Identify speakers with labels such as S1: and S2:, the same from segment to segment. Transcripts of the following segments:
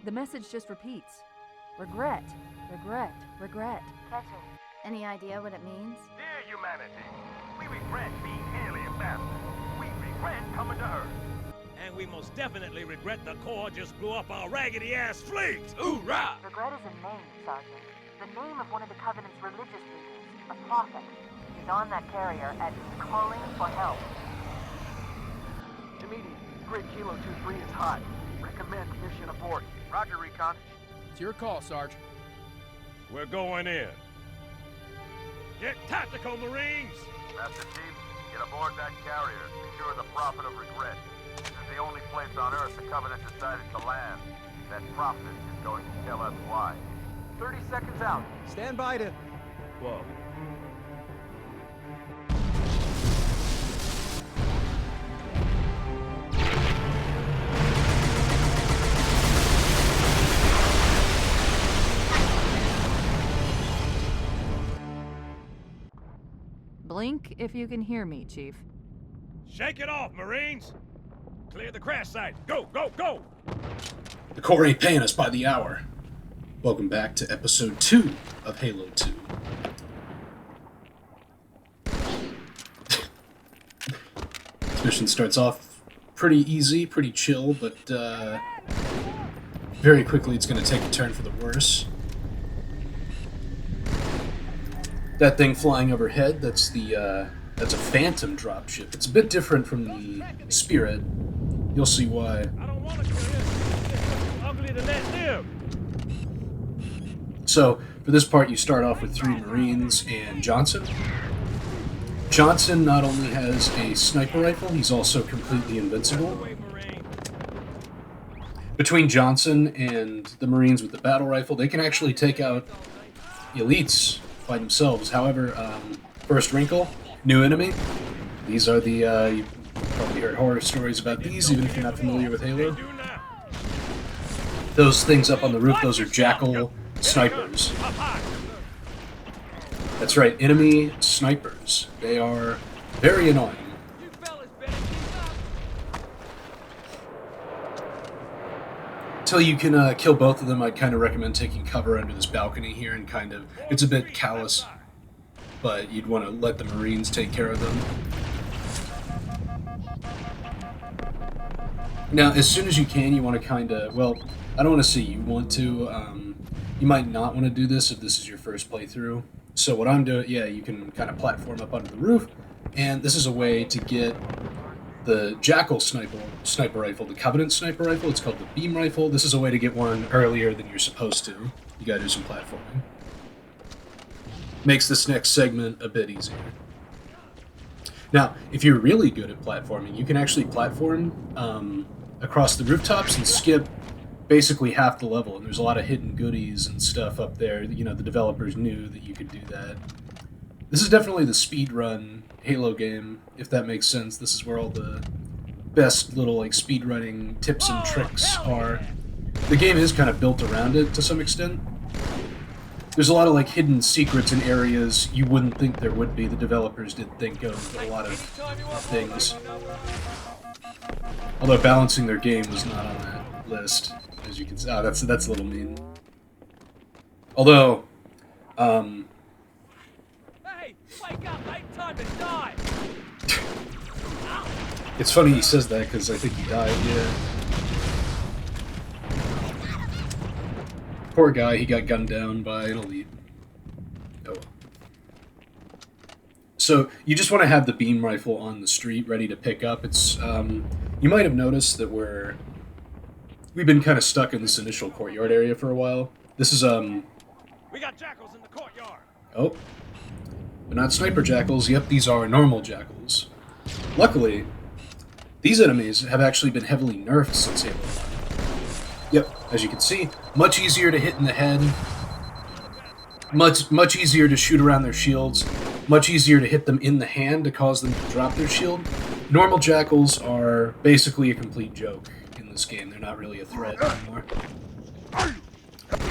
S1: The message just repeats. Regret, regret, regret.
S2: Catcher, any idea what it means?
S3: Dear humanity, we regret being merely ambassadors. We regret coming to Earth.
S4: And we most definitely regret the Corps just blew up our raggedy-ass fleet! Hoorah!
S5: Regret is a name, Sergeant. The name of one of the Covenant's religious leaders, a prophet. He's on that carrier and calling for help.
S6: Immediate. Grid Kilo 2-3 is hot. Recommend mission abort.
S3: Roger, Recon.
S7: It's your call, Sarge.
S4: We're going in. Get tactical, Marines!
S3: Master Chief, get aboard that carrier. Secure the Prophet of Regret. This is the only place on Earth the Covenant decided to land. That prophet is going to tell us why.
S6: 30 seconds out.
S7: Stand by to...
S4: Whoa.
S1: Blink if you can hear me, Chief.
S4: Shake it off, Marines! Clear the crash site! Go, go, go!
S8: The Corps ain't paying us by the hour. Welcome back to episode 2 of Halo 2. This mission starts off pretty easy, pretty chill, but very quickly it's going to take a turn for the worse. That thing flying overhead, that's a Phantom dropship. It's a bit different from the Spirit. You'll see why.
S4: I don't want to kill him. It's too ugly to let live.
S8: So, for this part, you start off with 3 Marines and Johnson. Johnson not only has a sniper rifle, he's also completely invincible. Between Johnson and the Marines with the battle rifle, they can actually take out elites by themselves. However, first wrinkle, new enemy. These are the, you've probably heard horror stories about these, even if you're not familiar with Halo. Those things up on the roof, those are Jackal snipers. That's right, enemy snipers. They are very annoying. Until you can kill both of them, I'd kind of recommend taking cover under this balcony here and kind of... It's a bit callous, but you'd want to let the Marines take care of them. Now, as soon as you can, you want to kind of... Well, I don't want to say you want to. You might not want to do this if this is your first playthrough. So what I'm doing, yeah, you can kind of platform up onto the roof, and this is a way to get the Jackal sniper rifle, the Covenant sniper rifle. It's called the beam rifle. This is a way to get one earlier than you're supposed to. You gotta do some platforming. Makes this next segment a bit easier. Now, if you're really good at platforming, you can actually platform across the rooftops and skip basically half the level, and there's a lot of hidden goodies and stuff up there. You know, the developers knew that you could do that. This is definitely the speedrun Halo game, if that makes sense. This is where all the best little like speedrunning tips and tricks are. The game is kind of built around it to some extent. There's a lot of like hidden secrets in areas you wouldn't think there would be. The developers did think of a lot of things. Although balancing their game was not on that list, as you can see. Oh, that's a little mean. Although,
S4: Hey, wake up! Ain't time to die!
S8: it's funny he says that because I think he died. Yeah. Poor guy, he got gunned down by an elite. Oh. So, you just want to have the beam rifle on the street ready to pick up. It's, you might have noticed that we've been kind of stuck in this initial courtyard area for a while. This is,
S4: We got jackals in the courtyard!
S8: Oh. They're not sniper jackals. Yep, these are normal jackals. Luckily, these enemies have actually been heavily nerfed since Halo 1. Yep, as you can see, much easier to hit in the head, much easier to shoot around their shields, much easier to hit them in the hand to cause them to drop their shield. Normal jackals are basically a complete joke in this game. They're not really a threat anymore.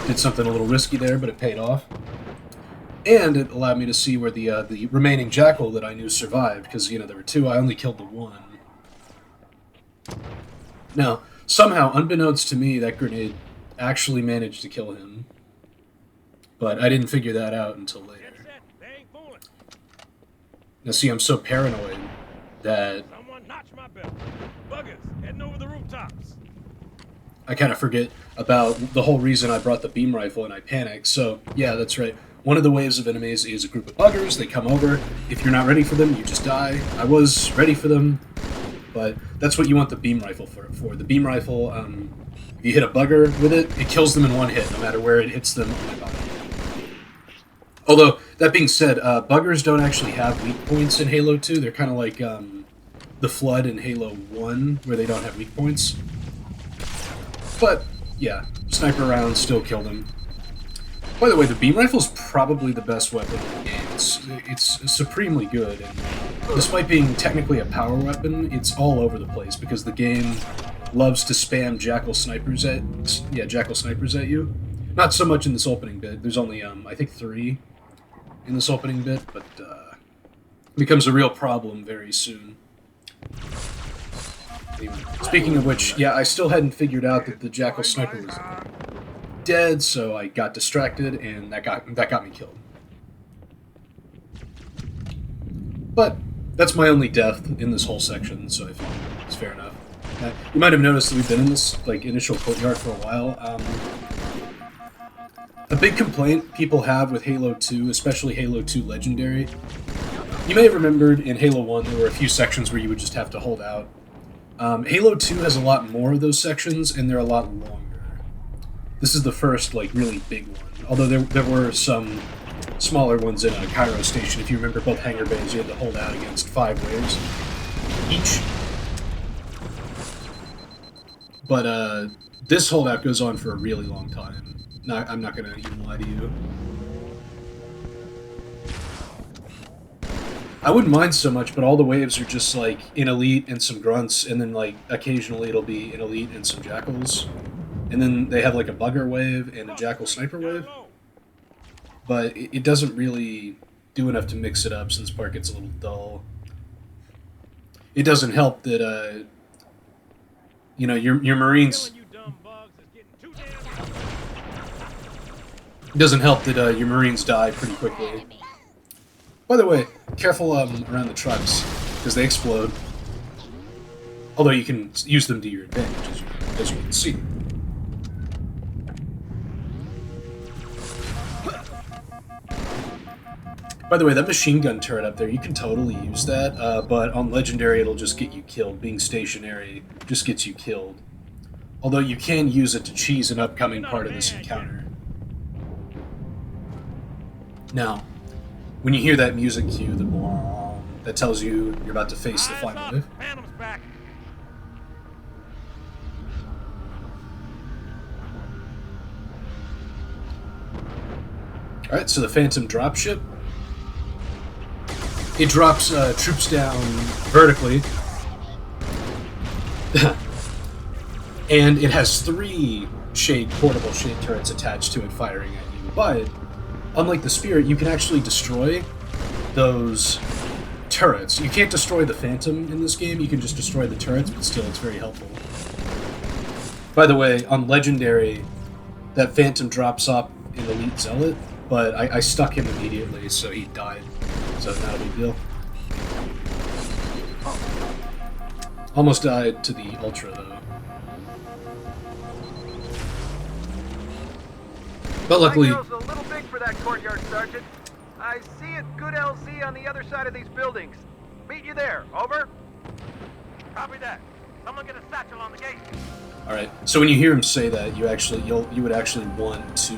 S8: Did something a little risky there, but it paid off. And it allowed me to see where the remaining jackal that I knew survived, because, you know, there were 2, I only killed the 1. Now, somehow, unbeknownst to me, that grenade actually managed to kill him. But I didn't figure that out until later.
S4: Get set. They ain't fooling.
S8: Now see, I'm so paranoid that
S4: Someone notch my belt. Buggers heading over the rooftops.
S8: I kind of forget about the whole reason I brought the beam rifle and I panicked. So, yeah, that's right. One of the waves of enemies is a group of buggers. They come over. If you're not ready for them, you just die. I was ready for them, but that's what you want the beam rifle for. The beam rifle, if you hit a bugger with it, it kills them in one hit, no matter where it hits them on my body. Although, that being said, buggers don't actually have weak points in Halo 2. They're kind of like the Flood in Halo 1, where they don't have weak points. But, yeah, sniper rounds still kill them. By the way, the beam rifle is probably the best weapon in the game. It's supremely good, and despite being technically a power weapon, it's all over the place because the game loves to spam jackal snipers at you. Not so much in this opening bit. There's only I think 3 in this opening bit, but it becomes a real problem very soon. Anyway, speaking of which, yeah, I still hadn't figured out that the jackal sniper was dead, so I got distracted, and that got me killed. But that's my only death in this whole section, so I feel it's fair enough. You might have noticed that we've been in this initial courtyard for a while. A big complaint people have with Halo 2, especially Halo 2 Legendary. You may have remembered in Halo 1 there were a few sections where you would just have to hold out. Halo 2 has a lot more of those sections, and they're a lot longer. This is the first, really big one. Although there were some smaller ones in Cairo Station. If you remember both hangar bays, you had to hold out against 5 waves each. But this holdout goes on for a really long time. No, I'm not going to even lie to you. I wouldn't mind so much, but all the waves are just an elite and some grunts, and then occasionally it'll be an elite and some jackals. And then they have a bugger wave and a jackal sniper wave. But it doesn't really do enough to mix it up since part gets a little dull. It doesn't help that your Marines. It doesn't help that your Marines die pretty quickly. By the way, careful around the trucks, because they explode. Although you can use them to your advantage, as you can see. By the way, that machine gun turret up there, you can totally use that, but on Legendary it'll just get you killed. Being stationary just gets you killed. Although you can use it to cheese an upcoming part of this encounter. Now, when you hear that music cue, that tells you you're about to face the final wave. Alright, so the Phantom dropship. It drops troops down vertically. And it has 3 portable shade turrets attached to it firing at you. But, unlike the Spirit, you can actually destroy those turrets. You can't destroy the Phantom in this game, you can just destroy the turrets, but still it's very helpful. By the way, on Legendary, that Phantom drops off in Elite Zealot, but I stuck him immediately, so he died. So not a big deal. Almost died to the Ultra, though. But luckily...
S6: My girl's a little big for that courtyard, Sergeant. I see a good LZ on the other side of these buildings. Meet you there. Over.
S3: Copy that. Someone get a satchel on the gate.
S8: Alright, so when you hear him say that, you would actually want to...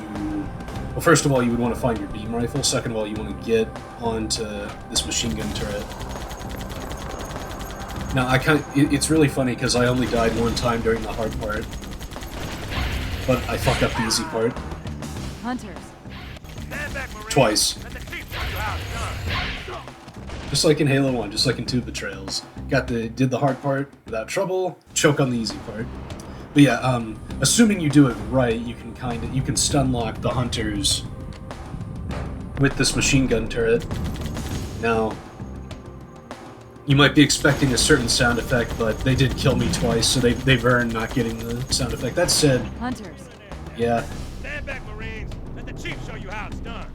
S8: Well, first of all, you would want to find your beam rifle. Second of all, you want to get onto this machine gun turret. Now, it's really funny because I only died one time during the hard part. But I fuck up the easy part.
S1: Hunters.
S8: Twice. Just like in Halo 1, just like in 2 Betrayals. Did the hard part without trouble, choke on the easy part. But yeah, assuming you do it right, you can stun lock the hunters with this machine gun turret. Now, you might be expecting a certain sound effect, but they did kill me twice, so they've earned not getting the sound effect. That said,
S1: Hunters.
S8: Yeah.
S4: Stand back, Marines. Let the chief show you how it's done.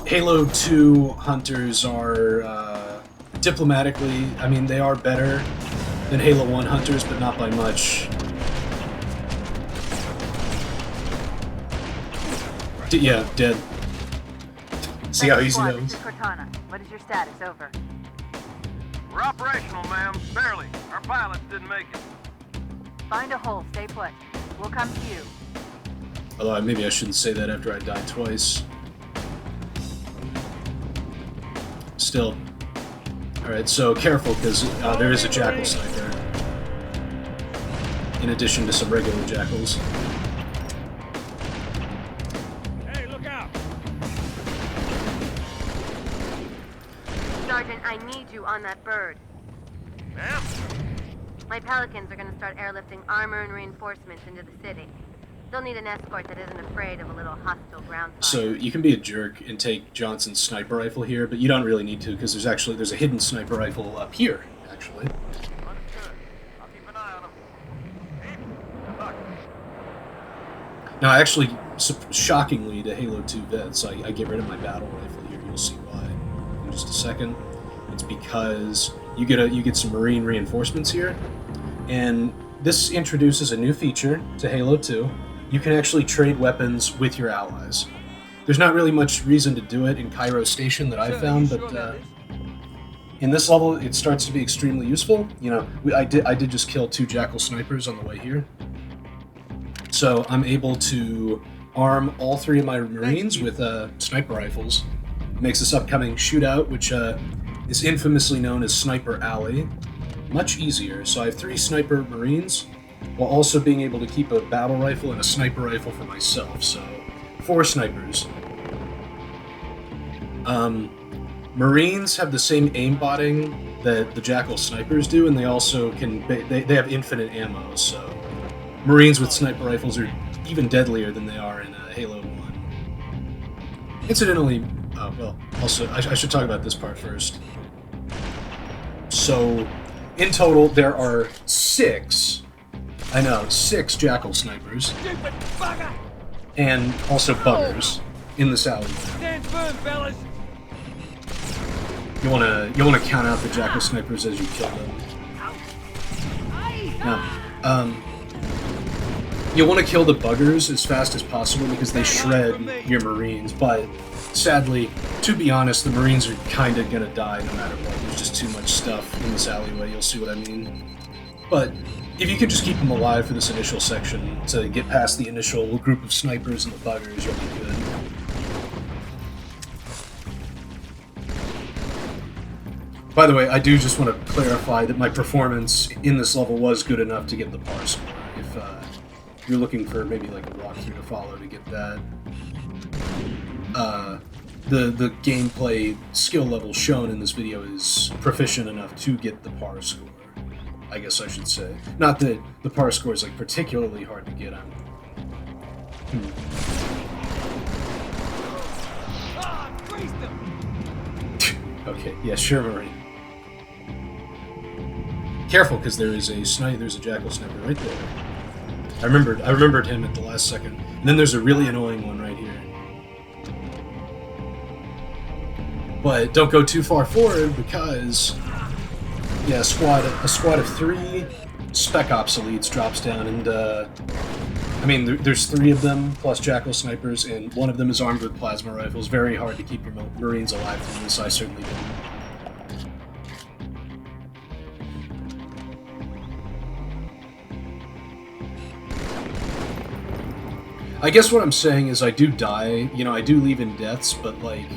S8: Halo 2 hunters are, diplomatically, I mean, they are better than Halo 1 hunters, but not by much. Yeah, dead. See how easy that
S5: This
S8: was?
S5: is Cortana. What is your status? Over.
S6: We're operational, ma'am. Barely. Our pilots didn't make it.
S5: Find a hole. Stay put. We'll come to you.
S8: Although maybe I shouldn't say that after I died twice. Still. Alright, so careful, because there is a jackal sniper. In addition to some regular jackals.
S4: Hey, look out!
S9: Sergeant, I need you on that bird.
S4: Ma'am?
S9: My Pelicans are going to start airlifting armor and reinforcements into the city. They'll need an escort that isn't afraid of a little hostile ground fire.
S8: So you can be a jerk and take Johnson's sniper rifle here, but you don't really need to, because there's a hidden sniper rifle up here, actually.
S6: Understood. I'll keep an eye on them. Chief, good luck.
S8: Now, actually, shockingly to Halo 2 vets, I get rid of my battle rifle here. You'll see why in just a second. It's because you get some Marine reinforcements here, and this introduces a new feature to Halo 2. You can actually trade weapons with your allies. There's not really much reason to do it in Cairo Station that I found, but in this level, it starts to be extremely useful. You know, I did just kill 2 jackal snipers on the way here. So I'm able to arm all 3 of my Marines with sniper rifles. It makes this upcoming shootout, which is infamously known as Sniper Alley, much easier. So I have 3 sniper Marines, while also being able to keep a battle rifle and a sniper rifle for myself. So 4 snipers. Marines have the same aimbotting that the jackal snipers do, and they also they have infinite ammo. So Marines with sniper rifles are even deadlier than they are in Halo 1. Incidentally, also, I should talk about this part first. So, in total, there are 6 jackal snipers, and also buggers in this alley.
S4: Stand firm, fellas!
S8: You wanna count out the jackal snipers as you kill them. Now, you want to kill the buggers as fast as possible because they shred your Marines, but sadly, to be honest, the Marines are kind of gonna die no matter what. There's just too much stuff in this alleyway, you'll see what I mean. But if you could just keep them alive for this initial section to get past the initial group of snipers and the buggers, you'll be good. By the way, I do just want to clarify that my performance in this level was good enough to get the par score. If you're looking for maybe like a walkthrough to follow to get that, the gameplay skill level shown in this video is proficient enough to get the par score, I guess I should say. Not that the par score is like particularly hard to get on. Okay, yeah, sure, Marty. Careful, because there's a jackal sniper right there. I remembered him at the last second. And then there's a really annoying one right here. But don't go too far forward because, yeah, a squad of 3 Spec Ops elites drops down, and I mean, there's 3 of them plus jackal snipers, and one of them is armed with plasma rifles. Very hard to keep your Marines alive from this. I certainly didn't. I guess what I'm saying is I do die, you know, I do leave in deaths, but like,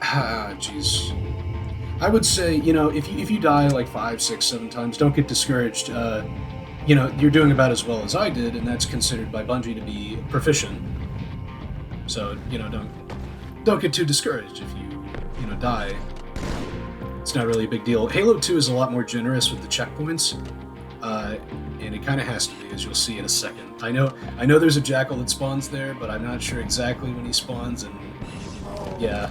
S8: jeez. I would say, you know, if you die like 5, 6, 7 times, don't get discouraged. You know, you're doing about as well as I did, and that's considered by Bungie to be proficient. So, you know, don't get too discouraged if you know, die. It's not really a big deal. Halo 2 is a lot more generous with the checkpoints. And it kind of has to be, as you'll see in a second. I know there's a jackal that spawns there, but I'm not sure exactly when he spawns, and yeah.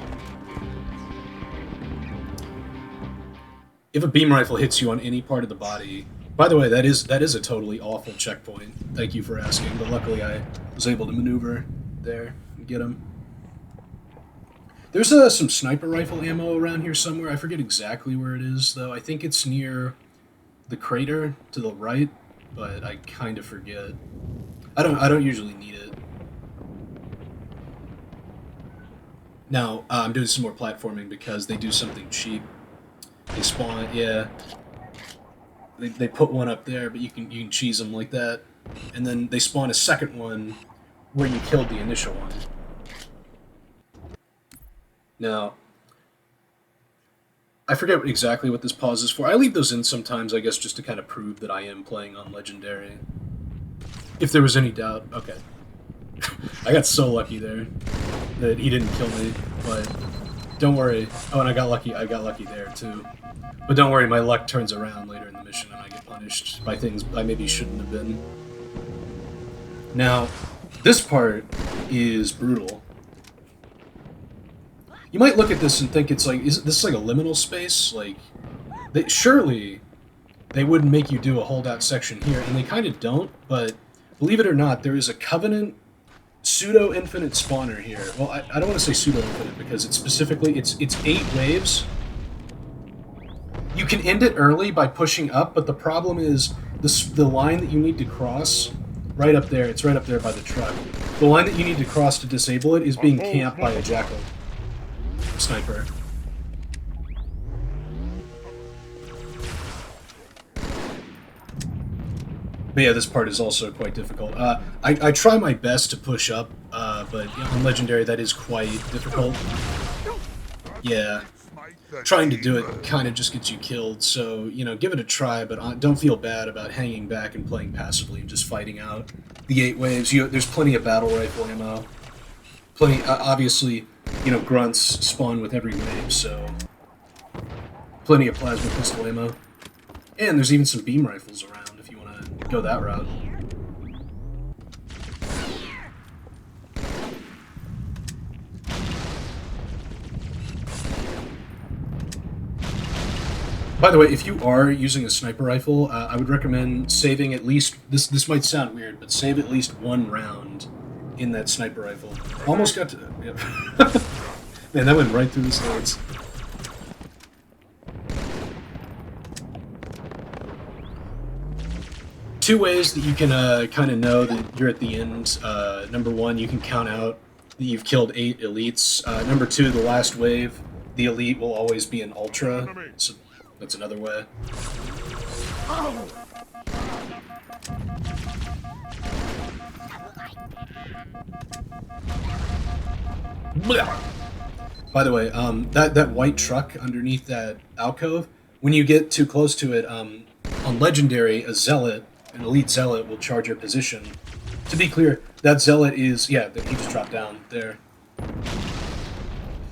S8: If a beam rifle hits you on any part of the body, By the way, that is a totally awful checkpoint. Thank you for asking, but luckily I was able to maneuver there and get him. There's some sniper rifle ammo around here somewhere. I forget exactly where it is, though. I think it's near the crater to the right, but I kind of forget. I don't usually need it. Now, I'm doing some more platforming because they do something cheap. They spawn, yeah. They put one up there, but you can cheese them like that, and then they spawn a second one where you killed the initial one. Now, I forget exactly what this pause is for. I leave those in sometimes, I guess, just to kind of prove that I am playing on Legendary. If there was any doubt. Okay. I got so lucky there that he didn't kill me, but don't worry. Oh, and I got lucky there, too. But don't worry, my luck turns around later in the mission and I get punished by things I maybe shouldn't have been. Now, this part is brutal. You might look at this and think it's like, is this like a liminal space? Like, surely they wouldn't make you do a holdout section here, and they kind of don't, but believe it or not, there is a Covenant pseudo-infinite spawner here. Well, I don't want to say pseudo-infinite because it's specifically, it's 8 waves. You can end it early by pushing up, but the problem is the line that you need to cross, right up there, it's right up there by the truck. The line that you need to cross to disable it is being camped by a jackal sniper. But yeah, this part is also quite difficult. I try my best to push up, but on Legendary that is quite difficult. Yeah. Trying to do it kind of just gets you killed, so, you know, give it a try, but don't feel bad about hanging back and playing passively and just fighting out the 8 waves. There's plenty of battle rifle ammo. Plenty, obviously, you know, grunts spawn with every wave, so plenty of plasma pistol ammo. And there's even some beam rifles around if you want to go that route. By the way, if you are using a sniper rifle, I would recommend saving at least, this might sound weird, but save at least 1 round in that sniper rifle. Almost got to, yep. Man, that went right through the slides. Two ways that you can kind of know that you're at the end. Number 1, you can count out that you've killed 8 elites. Number 2, the last wave, the elite will always be an ultra. So that's another way. By the way, that white truck underneath that alcove, when you get too close to it, on Legendary, an elite zealot will charge your position. To be clear, that zealot is, yeah, he just dropped down there.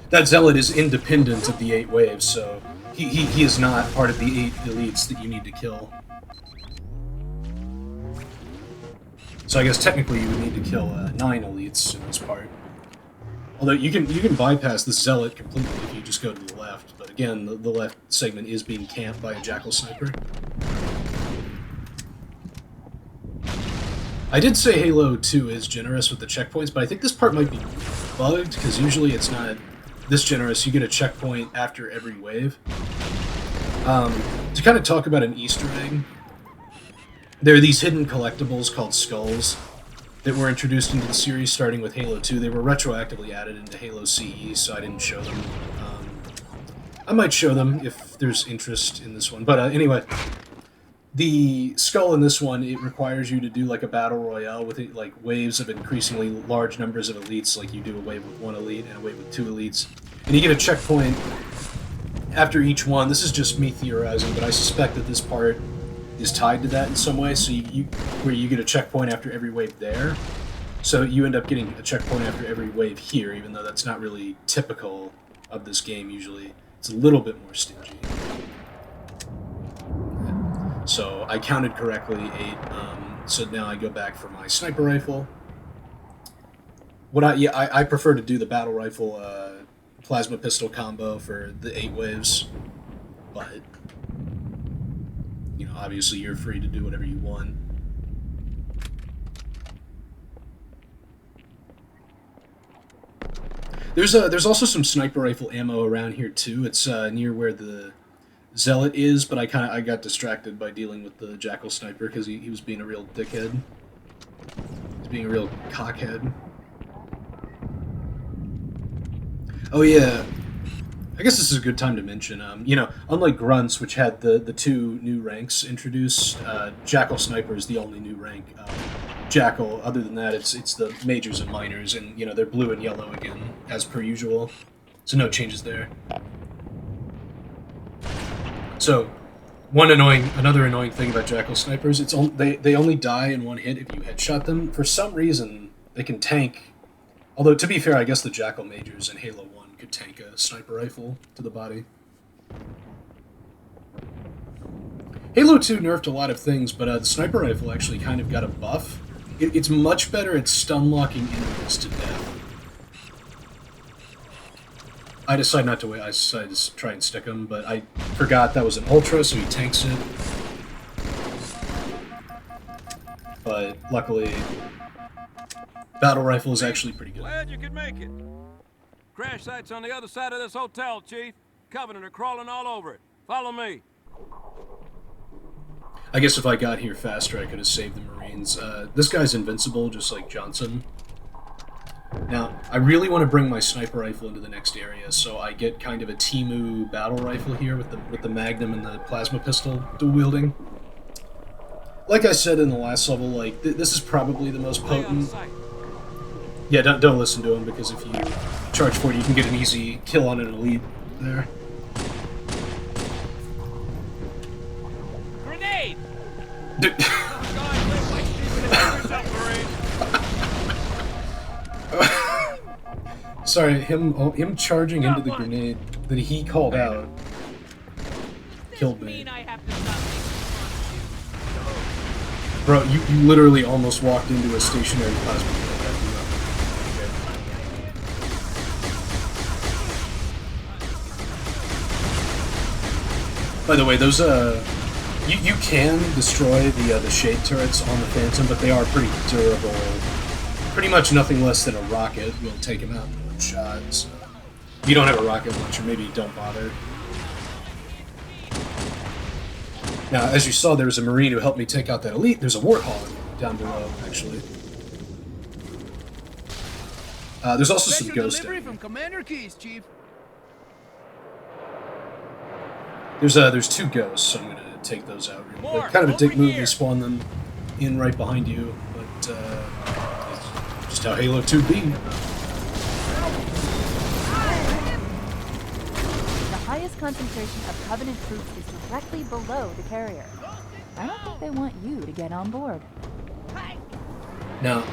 S8: That zealot is independent of the 8 waves, so he is not part of the 8 elites that you need to kill. So I guess technically you would need to kill 9 elites in this part. Although you can bypass this zealot completely if you just go to the left, but again, the left segment is being camped by a jackal sniper. I did say Halo 2 is generous with the checkpoints, but I think this part might be bugged, because usually it's not this generous. You get a checkpoint after every wave. To kind of talk about an Easter egg, there are these hidden collectibles called skulls that were introduced into the series starting with Halo 2. They were retroactively added into Halo CE, so I didn't show them. I might show them if there's interest in this one. But anyway, the skull in this one, it requires you to do like a battle royale with like waves of increasingly large numbers of elites, like you do a wave with 1 elite and a wave with 2 elites. And you get a checkpoint after each one. This is just me theorizing, but I suspect that this part is tied to that in some way, so where you get a checkpoint after every wave there. So you end up getting a checkpoint after every wave here, even though that's not really typical of this game usually. It's a little bit more stingy. So I counted correctly 8, so now I go back for my sniper rifle. I prefer to do the battle rifle plasma pistol combo for the 8 waves, but you know, obviously you're free to do whatever you want. There's also some sniper rifle ammo around here too. It's near where the Zealot is, but I got distracted by dealing with the Jackal sniper because he was being a real dickhead. He's being a real cockhead. Oh yeah, I guess this is a good time to mention. You know, unlike Grunts, which had the two new ranks introduced, Jackal sniper is the only new rank. Jackal, other than that, it's the majors and minors, and you know they're blue and yellow again as per usual. So no changes there. So, another annoying thing about Jackal snipers, they only die in one hit if you headshot them. For some reason, they can tank. Although to be fair, I guess the Jackal majors in Halo 1 could tank a sniper rifle to the body. Halo 2 nerfed a lot of things, but the sniper rifle actually kind of got a buff. It's much better at stun locking enemies to death. I decided not to wait. I decided to try and stick him, but I forgot that was an ultra, so he tanks it. But luckily, battle rifle is actually pretty good.
S10: Glad you could make it. Crash site's on the other side of this hotel, Chief. Covenant are crawling all over it. Follow me.
S8: I guess if I got here faster, I could have saved the Marines. This guy's invincible, just like Johnson. Now, I really want to bring my sniper rifle into the next area, so I get kind of a Timu battle rifle here with the Magnum and the plasma pistol dual wielding. Like I said in the last level, like this is probably the most potent. Yeah, don't listen to him, because if you charge for it, you can get an easy kill on an elite there.
S10: Grenade!
S8: Sorry, him charging into the grenade that he called out killed me. Bro, you literally almost walked into a stationary plasma grenade. By the way, those you can destroy the shade turrets on the Phantom, but they are pretty durable. Pretty much nothing less than a rocket will take him out in one shot. So if you don't have a rocket launcher, maybe don't bother. Now, as you saw, there was a Marine who helped me take out that elite. There's a Warthog down below, actually. There's also some ghosts down here.
S7: From Commander Keys, Chief.
S8: There's two ghosts, so I'm gonna take those out real quick. Kind of a dick move to spawn them in right behind you, but it's just how Halo 2 be.
S1: The highest concentration of Covenant troops is directly below the carrier. I don't think they want you to get on board.
S8: Now,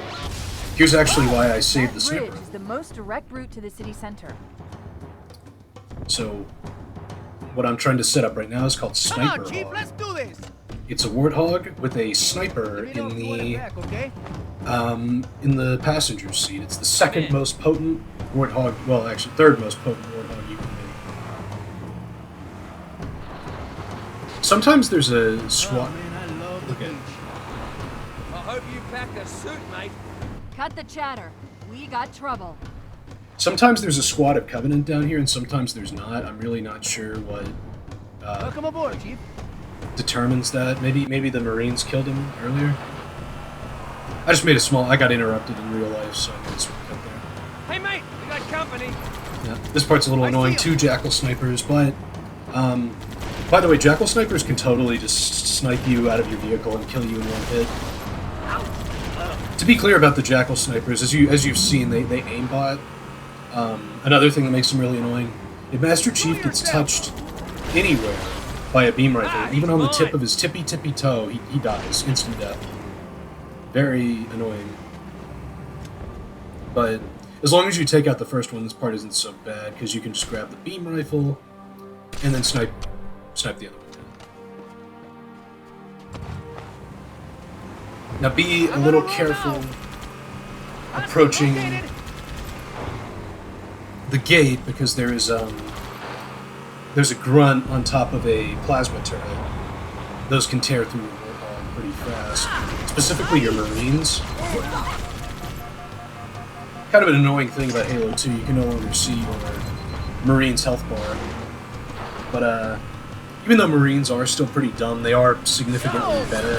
S8: here's actually why I saved the
S1: That bridge
S8: sniper.
S1: is the most direct route to the city center.
S8: So, what I'm trying to set up right now is called Sniper
S7: Chief,
S8: Hog.
S7: let's do this.
S8: It's a Warthog with a sniper in the passenger seat. It's the second most potent Warthog, well, actually third most potent Warthog you can make. Sometimes there's a SWAT. Okay.
S10: I hope you packed a suit, mate.
S1: Cut the chatter. We got trouble.
S8: Sometimes there's a squad of Covenant down here, and sometimes there's not. I'm really not sure what
S7: Welcome aboard, Chief.
S8: determines that. Maybe the Marines killed him earlier. I just made a small. I got interrupted in real life, so I made a small cut there.
S10: Hey, mate, we got company.
S8: Yeah, this part's a little annoying. Two Jackal snipers, but by the way, Jackal snipers can totally just snipe you out of your vehicle and kill you in one hit. To be clear about the Jackal snipers, as you've seen, they aimbot. Another thing that makes them really annoying: if Master Chief gets touched anywhere by a beam rifle, even on the tip of his tippy toe, he dies, instant death. Very annoying. But as long as you take out the first one, this part isn't so bad, because you can just grab the beam rifle and then snipe the other one. Now be a little careful approaching the gate, because there's a grunt on top of a plasma turret. those can tear through your Warthog pretty fast. Specifically your Marines. Kind of an annoying thing about Halo 2, you can no longer see your Marines' health bar. But even though Marines are still pretty dumb, they are significantly better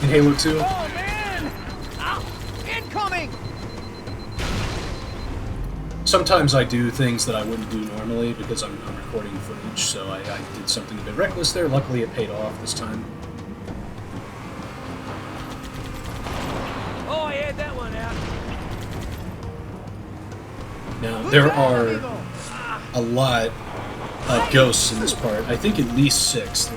S8: in Halo 2.
S7: Oh, man! Incoming!
S8: Sometimes I do things that I wouldn't do normally because I'm recording footage, so I did something a bit reckless there. Luckily it paid off this time.
S10: Oh, I had that one out.
S8: Now, there are a lot of ghosts in this part. I think at least 6.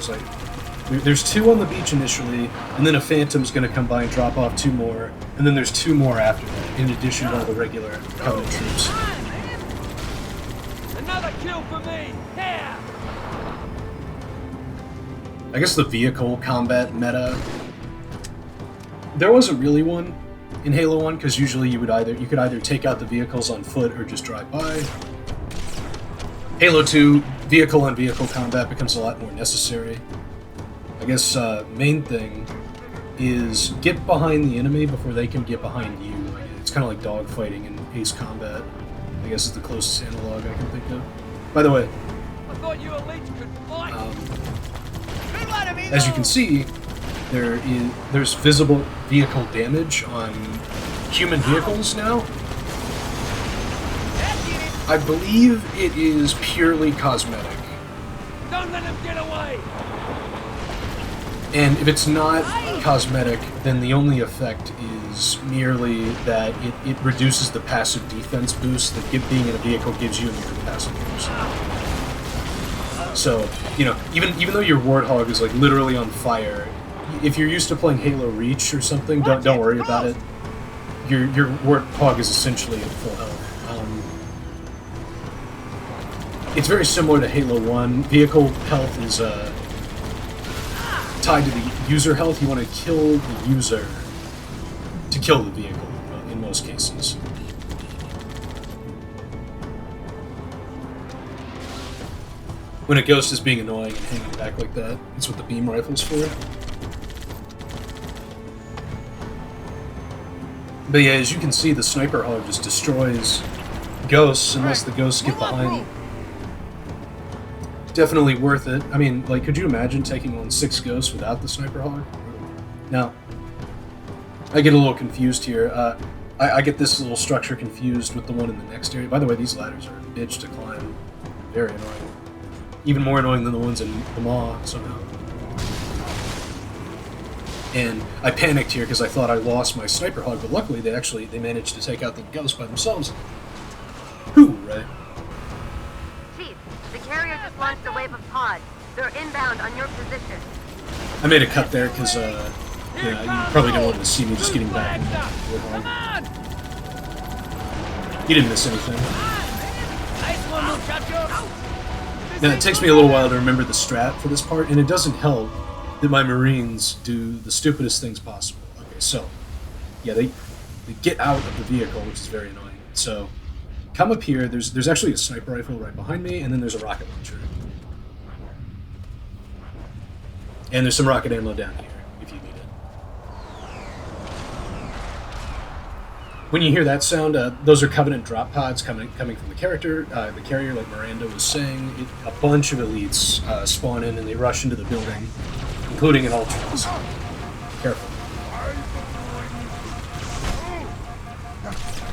S8: There's 2 on the beach initially, and then a Phantom's going to come by and drop off 2 more, and then there's 2 more after that, in addition to all the regular Covenant troops.
S10: Another kill for me! Yeah!
S8: I guess the vehicle combat meta, there wasn't really one in Halo 1, because usually you could either take out the vehicles on foot or just drive by. Halo 2, vehicle-on-vehicle combat becomes a lot more necessary. I guess main thing is get behind the enemy before they can get behind you. It's kind of like dogfighting in Ace Combat. I guess is the closest analog I can think of. By the way,
S10: I thought you elites could fight.
S8: As you can see, there's visible vehicle damage on human vehicles now. I believe it is purely cosmetic.
S10: Don't let him get away!
S8: And if it's not cosmetic, then the only effect is merely that it reduces the passive defense boost that being in a vehicle gives you in your passive boost. So, you know, even though your Warthog is like literally on fire, if you're used to playing Halo Reach or something, don't worry about it. Your Warthog is essentially at full health. It's very similar to Halo 1. Vehicle health is tied to the user health. You want to kill the user to kill the vehicle, in most cases. When a ghost is being annoying and hanging back like that, that's what the beam rifle's for. But yeah, as you can see, the sniper hog just destroys ghosts unless the ghosts get behind. Definitely worth it. I mean, like, could you imagine taking on 6 ghosts without the sniper hog? Now, I get a little confused here. I get this little structure confused with the one in the next area. By the way, these ladders are a bitch to climb. Very annoying. Even more annoying than the ones in the Maw, somehow. And I panicked here because I thought I lost my sniper hog, but luckily they managed to take out the ghost by themselves. Hooray.
S9: The carrier just launched a wave of pods. They're inbound on your position.
S8: I made a cut there because, yeah, you probably don't want to see me just getting back. You didn't miss anything. Now, it takes me a little while to remember the strat for this part, and it doesn't help that my Marines do the stupidest things possible. Okay, so, yeah, they get out of the vehicle, which is very annoying. So, come up here, there's actually a sniper rifle right behind me, and then there's a rocket launcher. And there's some rocket ammo down here, if you need it. When you hear that sound, those are Covenant drop pods coming from the carrier, like Miranda was saying. A bunch of elites spawn in and they rush into the building, including an Ultras. Careful.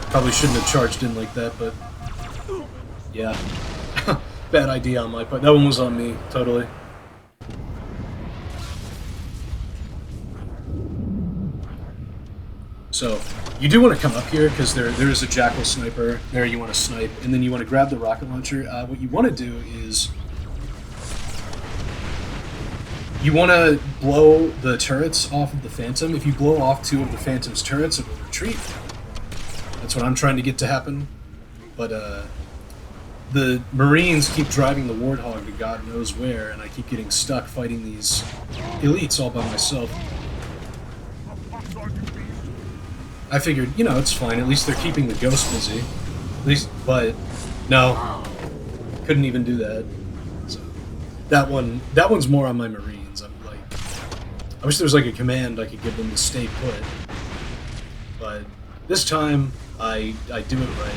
S8: Probably shouldn't have charged in like that, but yeah. Bad idea on my part. That one was on me, totally. So, you do want to come up here, because there is a Jackal sniper there you want to snipe, and then you want to grab the rocket launcher. What you want to do is you want to blow the turrets off of the Phantom. If you blow off 2 of the Phantom's turrets, it will retreat. That's what I'm trying to get to happen. But the Marines keep driving the Warthog to God knows where, and I keep getting stuck fighting these elites all by myself. I figured, you know, it's fine. At least they're keeping the ghost busy. At least, but no, couldn't even do that. So That one's more on my Marines. I'm like, I wish there was like a command I could give them to stay put. But this time, I do it right.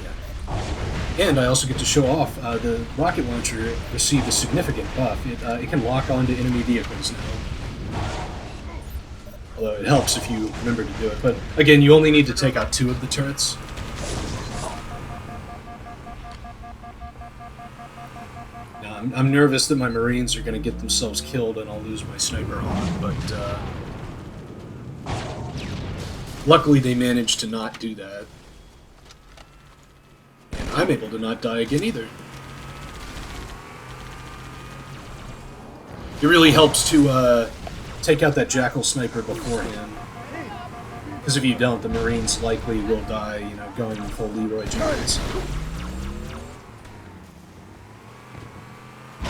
S8: Yeah. And I also get to show off the rocket launcher received a significant buff. It can lock onto enemy vehicles now. Although it helps if you remember to do it. But again, you only need to take out 2 of the turrets. Now, I'm nervous that my Marines are going to get themselves killed and I'll lose my sniper hog, but luckily they managed to not do that. And I'm able to not die again either. It really helps to take out that Jackal sniper beforehand. Because if you don't, the Marines likely will die, you know, going full Leroy Jones.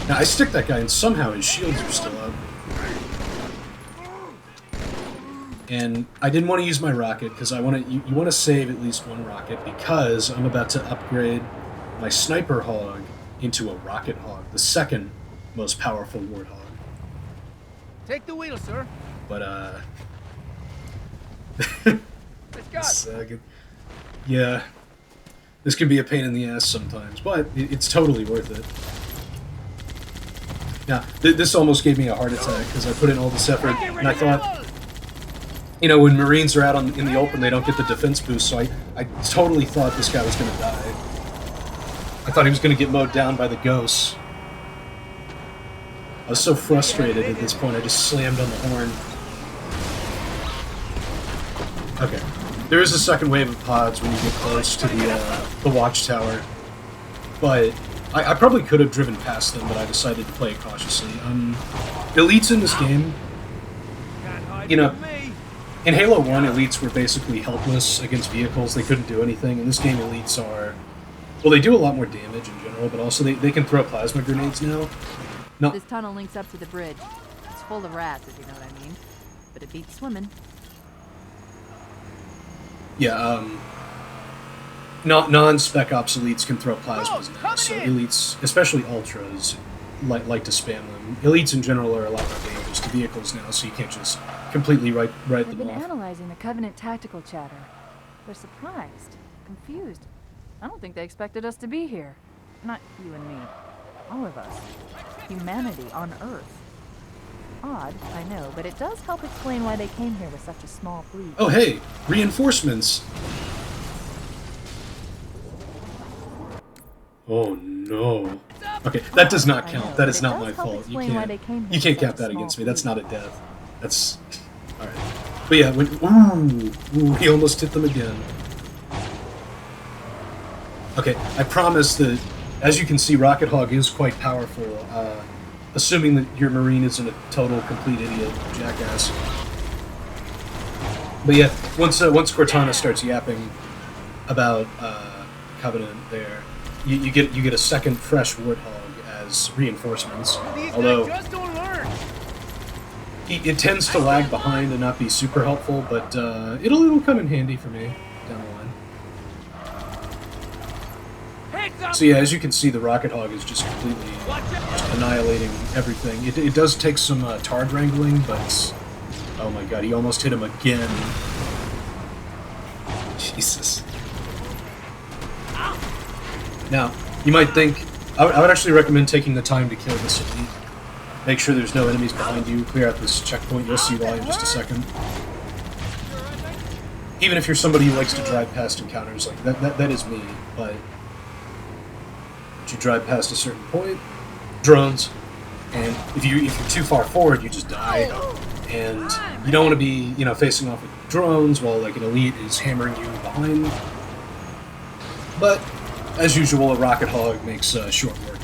S8: Now, I stick that guy and somehow his shields are still up. And I didn't want to use my rocket because you want to save at least 1 rocket because I'm about to upgrade my sniper hog into a rocket hog, the 2nd most powerful warthog.
S7: Take the wheel, sir.
S8: But
S7: Let's go.
S8: Yeah, this can be a pain in the ass sometimes, but it's totally worth it. Now, this almost gave me a heart attack because I put in all this effort, and I thought, you know, when Marines are out in the open, they don't get the defense boost, so I totally thought this guy was going to die. I thought he was going to get mowed down by the ghosts. I was so frustrated at this point, I just slammed on the horn. Okay. There is a second wave of pods when you get close to the watchtower, but I probably could have driven past them, but I decided to play it cautiously. Elites in this game, you know, in Halo 1, elites were basically helpless against vehicles. They couldn't do anything. In this game, elites are... Well, they do a lot more damage in general, but also they can throw plasma grenades now. No.
S1: This tunnel links up to the bridge. It's full of rats, if you know what I mean. But it beats swimming.
S8: Yeah, non-spec ops elites can throw plasmas now, so elites, especially ultras, like to spam them. Elites in general are a lot more dangerous to vehicles now, so you can't just completely write them off.
S1: They've been analyzing the Covenant tactical chatter. They're surprised, confused. I don't think they expected us to be here. Not you and me. All of us. Humanity on Earth. Odd, I know, but it does help explain why they came here with such a small fleet.
S8: Oh hey, reinforcements! Oh no. Okay, that does not count. That is not my fault. You can't count that against me. That's not a death. That's... Alright. But yeah, ooh, he almost hit them again. Okay, I promise that, as you can see, Rocket Hog is quite powerful, assuming that your Marine isn't a total, complete idiot, jackass. But yeah, once Cortana starts yapping about Covenant there, you get a second fresh Warthog as reinforcements. Although it tends to lag behind and not be super helpful, but it'll come in handy for me down the line. So yeah, as you can see, the Rocket Hog is just completely annihilating everything. It does take some Tard wrangling, but oh my god, he almost hit him again. Jesus. Now, you might think, I would actually recommend taking the time to kill this elite. Make sure there's no enemies behind you, clear out this checkpoint, you'll see why in just a second. Even if you're somebody who likes to drive past encounters, like that is me, but you drive past a certain point, drones, and if you're too far forward, you just die, and you don't want to be, you know, facing off with drones while like an elite is hammering you behind. But as usual, a Rocket Hog makes short work.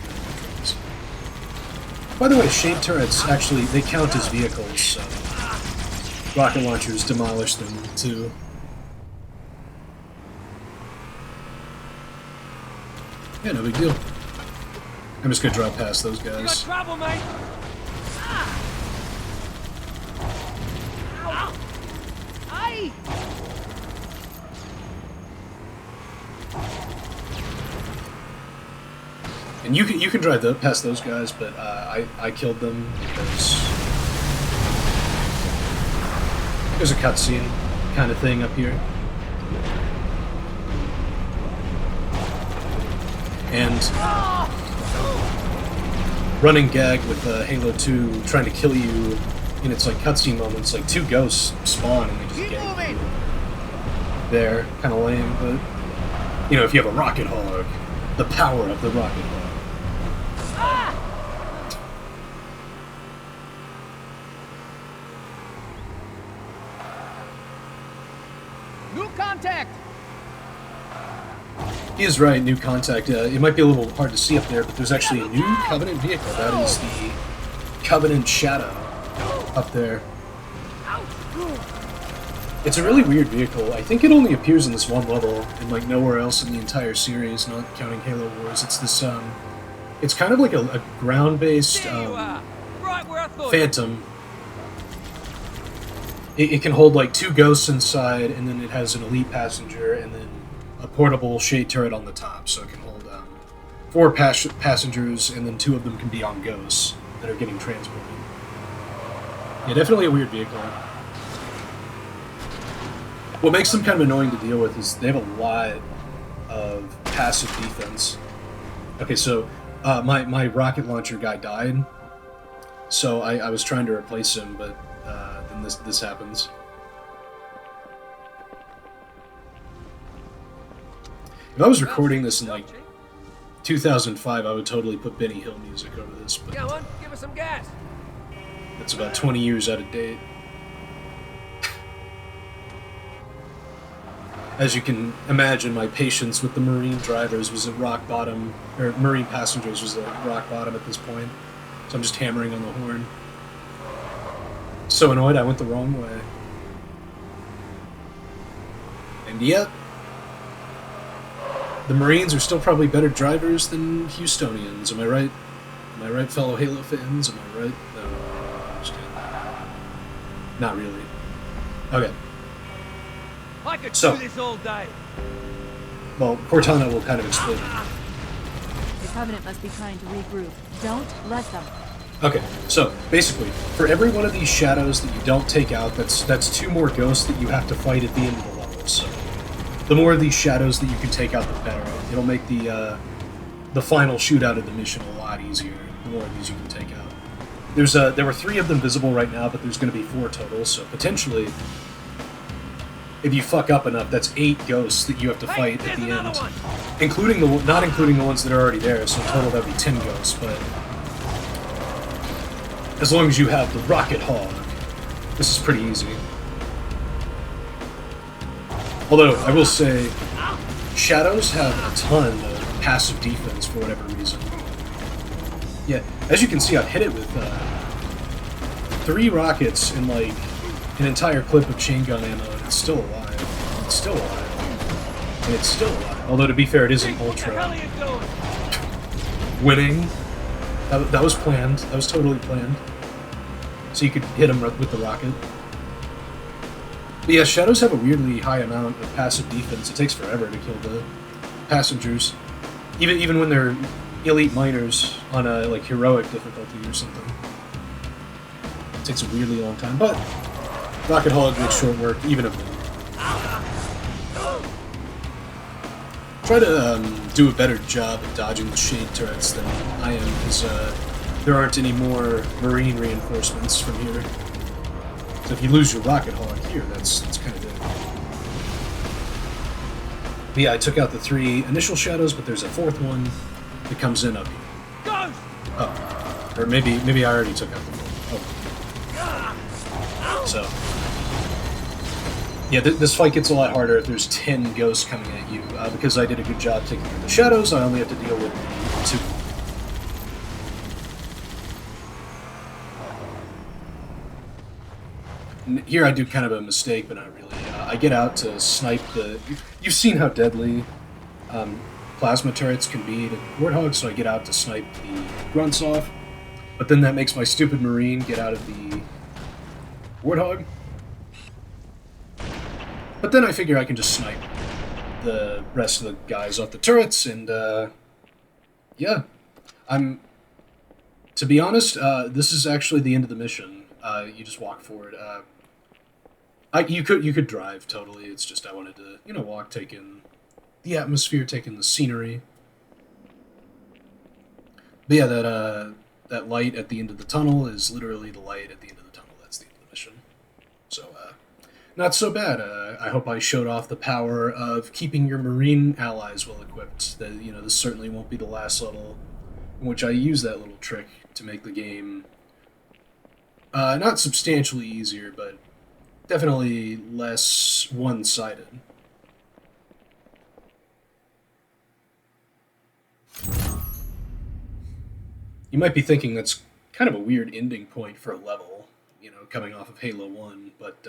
S8: By the way, shade turrets actually they count as vehicles, so rocket launchers demolish them too. Yeah, no big deal. I'm just gonna drive past those guys.
S10: You got trouble, mate.
S7: Ow. Aye.
S8: And you can drive past those guys, but I killed them because there's a cutscene kind of thing up here. And running gag with Halo 2 trying to kill you in its like cutscene moments, like 2 ghosts spawn and they just get you there. Kind of lame, but you know, if you have a rocket hog, the power of the rocket hog.
S7: New contact!
S8: He is right, new contact. It might be a little hard to see up there, but there's actually a new Covenant vehicle. That is the Covenant Shadow up there. It's a really weird vehicle. I think it only appears in this one level and like nowhere else in the entire series, not counting Halo Wars. It's this, it's kind of like a ground-based Phantom. It can hold like 2 ghosts inside, and then it has an elite passenger, and then a portable shade turret on the top, so it can hold 4 passengers, and then 2 of them can be on ghosts that are getting transported. Yeah, definitely a weird vehicle. What makes them kind of annoying to deal with is they have a lot of passive defense. Okay, so my rocket launcher guy died, so I was trying to replace him, but then this happens. If I was recording this in like 2005, I would totally put Benny Hill music over this, but
S10: Come on, give us some gas.
S8: That's about 20 years out of date. As you can imagine, my patience with the Marine drivers was at rock bottom, or Marine passengers was at rock bottom at this point. So I'm just hammering on the horn. So annoyed I went the wrong way. And yet, the Marines are still probably better drivers than Houstonians. Am I right? Am I right, fellow Halo fans? Am I right? No, I'm just kidding. Not really. Okay.
S10: I could
S8: So,
S10: do this all day.
S8: well, Cortana will kind of explain it.
S1: The Covenant must be trying to regroup. Don't let them.
S8: Okay, so basically, for every one of these shadows that you don't take out, that's 2 more ghosts that you have to fight at the end of the level. So the more of these shadows that you can take out, the better. It'll make the final shootout of the mission a lot easier. The more of these you can take out. There were 3 of them visible right now, but there's going to be 4 total. So potentially, if you fuck up enough, that's 8 ghosts that you have to fight at the end, including not including the ones that are already there. So in total, that'd be 10 ghosts. But as long as you have the rocket hog, this is pretty easy. Although, I will say, shadows have a ton of passive defense for whatever reason. Yeah, as you can see, I've hit it with 3 rockets in like an entire clip of chain gun ammo, and it's still alive. It's still alive. And it's still alive. Although, to be fair, it isn't ultra. Winning. That was planned. That was totally planned. So you could hit him with the rocket. But yeah, shadows have a weirdly high amount of passive defense. It takes forever to kill the passengers. Even when they're elite miners on a like heroic difficulty or something. It takes a weirdly long time. But rocket hog makes short work, even of them. Try to do a better job at dodging the shade turrets than I am, because there aren't any more Marine reinforcements from here. So if you lose your rocket hog here, that's kind of good. But yeah, I took out the 3 initial shadows, but there's a 4th one that comes in up here. Oh, or maybe I already took out the 4th. Oh. So yeah, this fight gets a lot harder if there's 10 ghosts coming at you. Because I did a good job taking out the shadows, I only have to deal with 2. Here I do kind of a mistake, but not really. I get out to snipe the... You've seen how deadly plasma turrets can be to Warthogs, so I get out to snipe the grunts off. But then that makes my stupid Marine get out of the Warthog. But then I figure I can just snipe the rest of the guys off the turrets, and yeah, To be honest, this is actually the end of the mission. You just walk forward. You could drive totally. It's just I wanted to walk, take in the atmosphere, take in the scenery. But yeah, that light at the end of the tunnel is literally the light at the end of the tunnel. That's the end of the mission. So not so bad. I hope I showed off the power of keeping your Marine allies well equipped. That this certainly won't be the last level in which I use that little trick to make the game not substantially easier, but definitely less one-sided. You might be thinking that's kind of a weird ending point for a level, coming off of Halo 1, but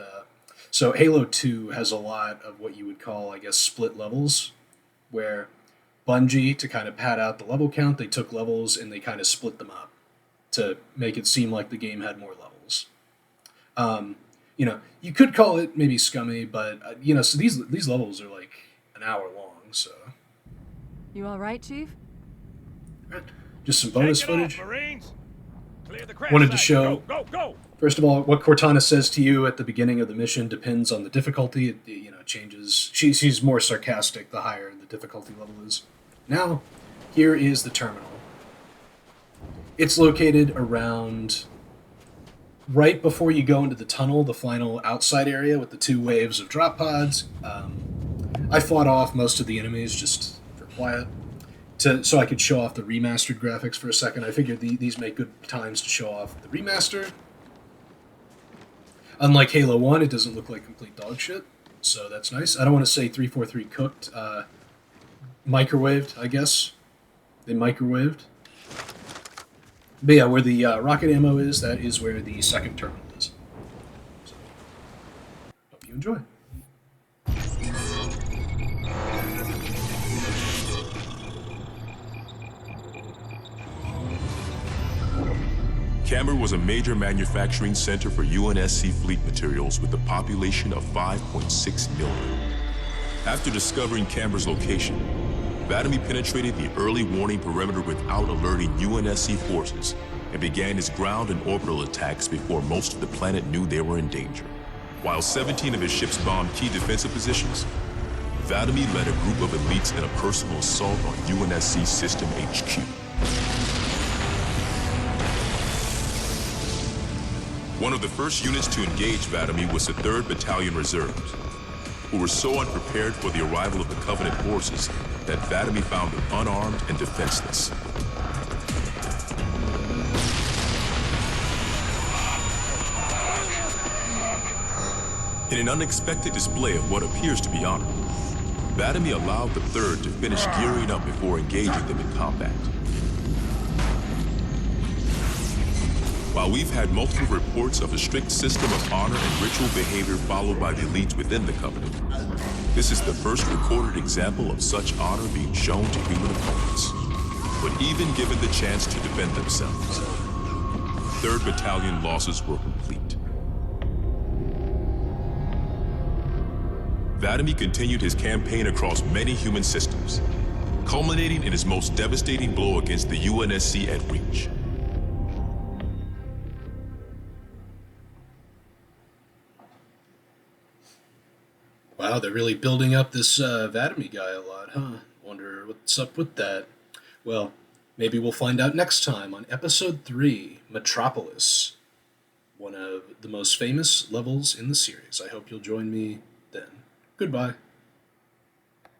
S8: so Halo 2 has a lot of what you would call, I guess, split levels, where Bungie, to kind of pad out the level count, they took levels and they kind of split them up to make it seem like the game had more levels. You could call it maybe scummy, but so these levels are like an hour long. So
S1: You all right, Chief?
S8: just some bonus
S4: Take it
S8: footage.
S4: off, Marines. Clear the crash
S8: Wanted to
S4: site.
S8: show.
S4: Go.
S8: First of all, what Cortana says to you at the beginning of the mission depends on the difficulty. It changes. She's more sarcastic the higher the difficulty level is. Now, here is the terminal. It's located around right before you go into the tunnel, the final outside area with the 2 waves of drop pods. I fought off most of the enemies just for quiet, so I could show off the remastered graphics for a second. I figured these make good times to show off the remaster. Unlike Halo 1, it doesn't look like complete dog shit, so that's nice. I don't want to say 343 cooked. Microwaved, I guess. They microwaved. But yeah, where the rocket ammo is, that is where the second terminal is. So, hope you enjoy.
S11: Camber was a major manufacturing center for UNSC fleet materials with a population of 5.6 million. After discovering Camber's location, Vadamy penetrated the early warning perimeter without alerting UNSC forces and began his ground and orbital attacks before most of the planet knew they were in danger. While 17 of his ships bombed key defensive positions, Vadamy led a group of elites in a personal assault on UNSC System HQ. One of the first units to engage Vadamy was the 3rd Battalion Reserves, who were so unprepared for the arrival of the Covenant forces that Vadamy found them unarmed and defenseless. In an unexpected display of what appears to be honor, Vadamy allowed the 3rd to finish gearing up before engaging them in combat. While we've had multiple reports of a strict system of honor and ritual behavior followed by the elites within the Covenant, this is the first recorded example of such honor being shown to human opponents. But even given the chance to defend themselves, 3rd Battalion losses were complete. Vadamy continued his campaign across many human systems, culminating in his most devastating blow against the UNSC at Reach.
S8: Wow, they're really building up this Vadamy guy a lot, huh? Wonder what's up with that. Well, maybe we'll find out next time on Episode 3, Metropolis, one of the most famous levels in the series. I hope you'll join me then. Goodbye.